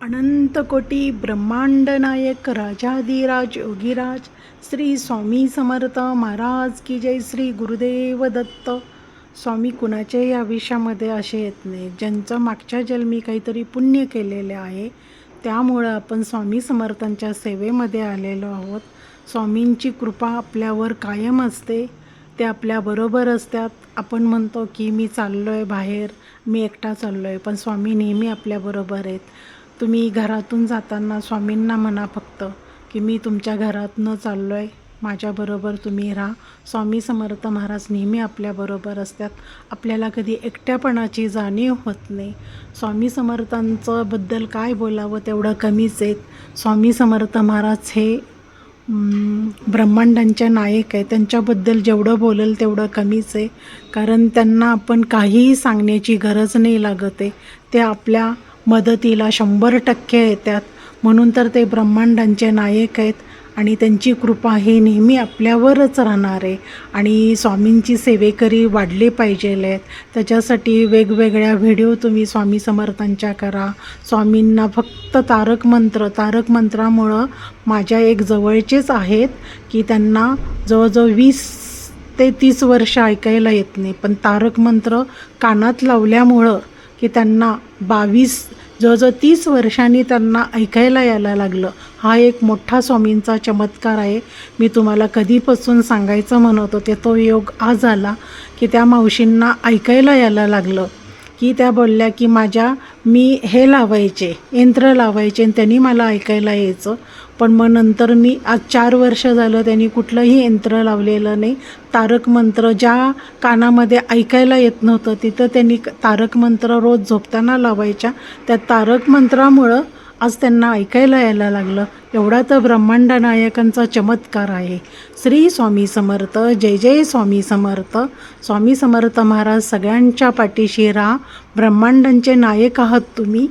अनंत कोटी ब्रह्मांड नायक राजाधिराज योगीराज श्री स्वामी समर्थ महाराज की जय. श्री गुरुदेव दत्त. स्वामी कुणाच्याही आयुष्यामध्ये असे येत नाही ज्यांचं मागच्या जन्मी काहीतरी पुण्य केलेले आहे. त्यामुळं आपण स्वामी समर्थांच्या सेवेमध्ये आलेलो आहोत. स्वामींची कृपा आपल्यावर कायम असते. ते आपल्याबरोबर असतात. आपण म्हणतो की मी चाललो आहे बाहेर, मी एकटा चाललो आहे, पण स्वामी नेहमी आपल्याबरोबर आहेत. तुम्ही घरातून जाताना स्वामींना म्हणा फक्त की मी तुमच्या घरातनं चाललो आहे, माझ्याबरोबर तुम्ही राहा. स्वामी समर्थ महाराज नेहमी आपल्याबरोबर असतात. आपल्याला कधी एकट्यापणाची जाणीव होत नाही. स्वामी समर्थांचं बद्दल काय बोलावं तेवढं कमीच आहेत. स्वामी समर्थ महाराज हे ब्रह्मांडांचे नायक आहे. त्यांच्याबद्दल जेवढं बोलेल तेवढं कमीच आहे. कारण त्यांना आपण काहीही सांगण्याची गरज नाही लागत आहे. ते आपल्या मदतीला 100% येतात. म्हणून तर ते ब्रह्मांडांचे नायक आहेत आणि त्यांची कृपा ही नेहमी आपल्यावरच राहणार आहे. आणि स्वामींची सेवेकरी वाढले पाहिजे आहेत. त्याच्यासाठी वेगवेगळ्या व्हिडिओ तुम्ही स्वामी समर्थांच्या करा. स्वामींना फक्त तारक मंत्रामुळं माझ्या एक जवळचेच आहेत की त्यांना जवळजवळ 20 ते 30 वर्ष ऐकायला येत नाही, पण तारक मंत्र कानात लावल्यामुळं की त्यांना 22 जवळजवळ 30 वर्षांनी त्यांना ऐकायला यायला लागलं. हा एक मोठा स्वामींचा चमत्कार आहे. मी तुम्हाला कधीपासून सांगायचं म्हणत होते, तो योग आज आला की त्या मावशींना ऐकायला यायला लागलं. की त्या बोलल्या की मी हे लावायचे, यंत्र लावायचे आणि त्यांनी मला ऐकायला यायचं. पण मग नंतर मी आज 4 वर्ष झालं त्यांनी कुठलंही यंत्र लावलेलं नाही. तारक मंत्र ज्या कानामध्ये ऐकायला येत नव्हतं तिथं त्यांनी तारक मंत्र रोज झोपताना लावायच्या. त्या तारक मंत्रामुळं आज त्यांना ऐकायला यायला लागलं. एवढा तर ब्रह्मांड नायकांचा चमत्कार आहे. श्री स्वामी समर्थ. जय जय स्वामी समर्थ. स्वामी समर्थ महाराज सगळ्यांच्या पाठीशी राहा. ब्रह्मांडांचे नायक आहात तुम्ही.